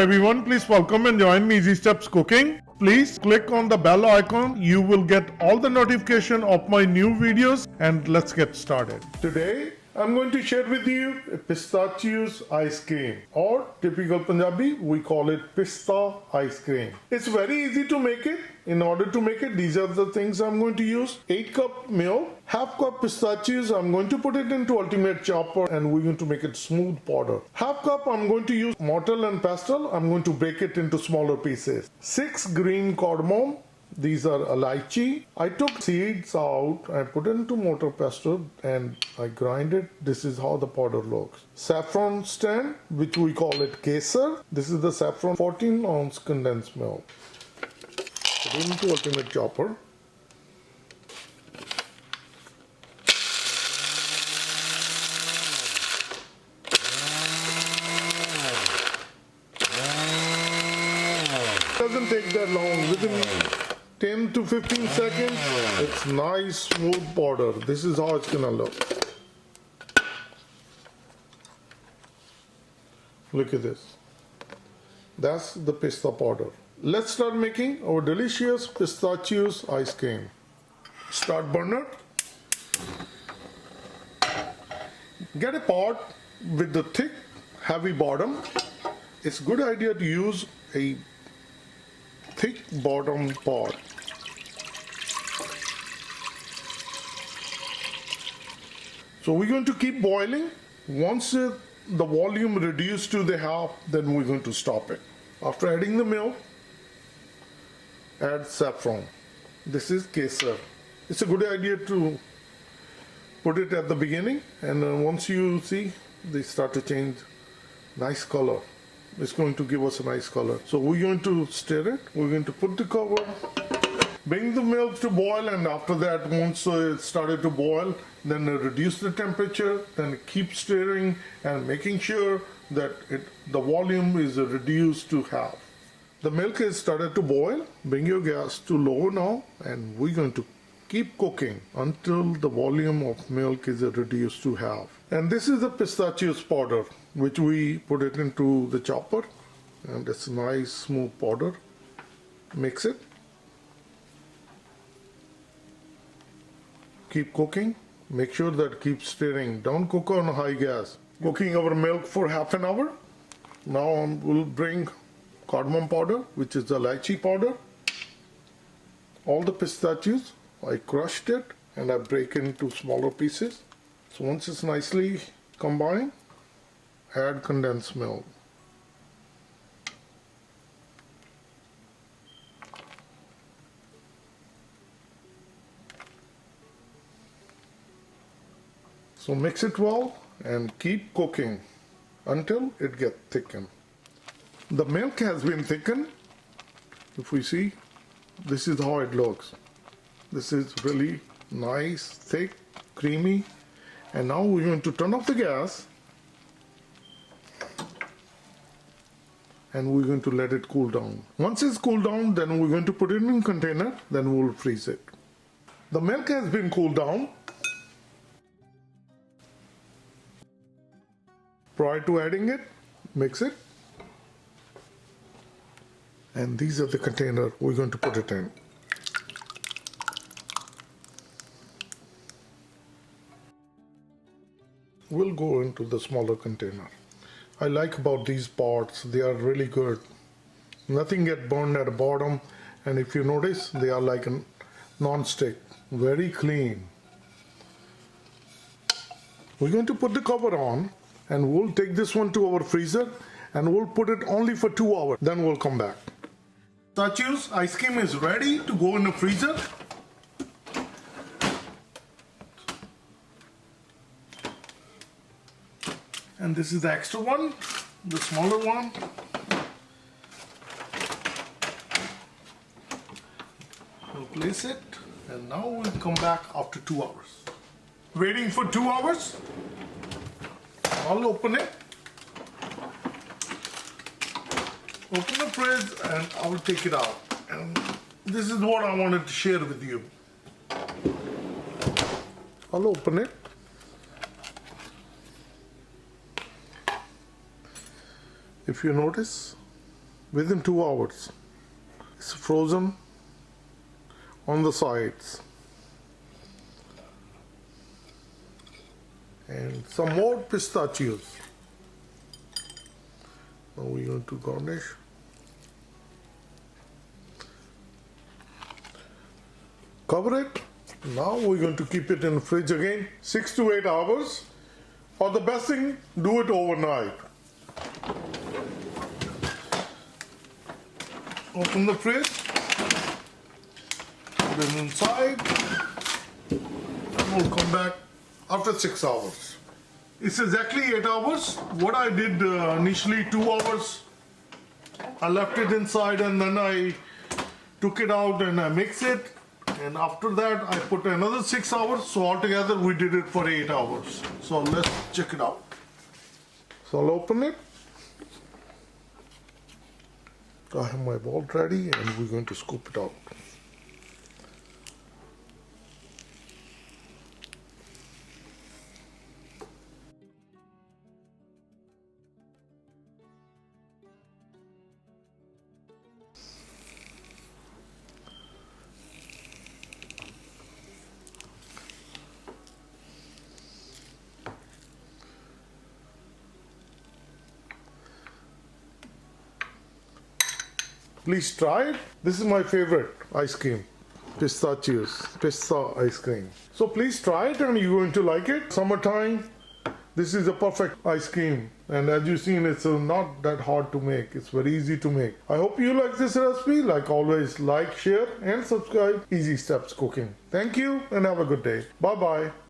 everyone, please welcome and join me Easy Steps Cooking. Please click on the bell icon. You will get all the notification of my new videos, and let's get started. Today I'm going to share with you a pistachio's ice cream, or typical Punjabi we call it pista ice cream. It's very easy to make it. In order to make it, these are the things I'm going to use. 8 cup milk, half cup pistachios. I'm going to put it into ultimate chopper and we're going to make it smooth powder. Half cup I'm going to use mortar and pestle. I'm going to break it into smaller pieces. 6 green cardamom. These are elaichi. I took seeds out, I put it into mortar pestle and I grind it. This is how the powder looks. Saffron stand, which we call it kesar. This is the saffron 14 ounce condensed milk. Put it into ultimate chopper. Doesn't take that long. Within 10 to 15 seconds, it's nice smooth powder. This is how it's gonna look. Look at this. That's the pista powder. Let's start making our delicious pistachios ice cream. Start burner. Get a pot with the thick, heavy bottom. It's a good idea to use a thick bottom pot. So we're going to keep boiling. Once the volume reduces to the half, then we're going to stop it. After adding the milk, add saffron. This is kesar. It's a good idea to put it at the beginning, and once you see they start to change nice color. It's going to give us a nice color. So we're going to stir it. We're going to put the cover, bring the milk to boil, and after that, once it started to boil, then reduce the temperature, then keep stirring and making sure that the volume is reduced to half. The milk has started to boil. Bring your gas to low now, and we're going to keep cooking until the volume of milk is reduced to half. And this is the pistachios powder, which we put it into the chopper, and it's nice smooth powder. Mix it. Keep cooking. Make sure that keep stirring. Don't cook on high gas. Cooking our milk for half an hour. Now we'll bring cardamom powder, which is the lychee powder. All the pistachios, I crushed it and I break it into smaller pieces. So once it's nicely combined, add condensed milk. So mix it well and keep cooking until it gets thickened. The milk has been thickened. If we see, this is how it looks. This is really nice, thick, creamy. And now we're going to turn off the gas and we're going to let it cool down. Once it's cooled down, then we're going to put it in a container, then we'll freeze it. The milk has been cooled down. Prior to adding it, mix it. And these are the container we're going to put it in. We'll go into the smaller container. I like about these pots, they are really good. Nothing get burned at the bottom, and if you notice, they are like a non-stick, very clean. We're going to put the cover on, and we'll take this one to our freezer, and we'll put it only for 2 hours, then we'll come back. Pistachios ice cream is ready to go in the freezer. And this is the extra one, the smaller one. We'll place it, and now we'll come back after 2 hours. Waiting for 2 hours. I'll open it. Open the fridge and I will take it out. And this is what I wanted to share with you. I'll open it. If you notice, within 2 hours. It's frozen on the sides. And some more pistachios. Now we're going to garnish. Cover it. Now we're going to keep it in the fridge again 6 to 8 hours. Or the best thing, do it overnight. Open the fridge, put it inside, and we'll come back after 6 hours. It's exactly 8 hours. What I did initially 2 hours, I left it inside and then I took it out and I mixed it. And after that I put another 6 hours. So altogether we did it for 8 hours. So let's check it out. So I'll open it. I have my bowl ready and we're going to scoop it out. Please try it. This is my favorite ice cream. Pistachios, pista ice cream. So please try it and you're going to like it. Summertime, this is a perfect ice cream. And as you've seen, it's not that hard to make. It's very easy to make. I hope you like this recipe. Like always, like, share and subscribe. Easy Steps Cooking. Thank you and have a good day. Bye-bye.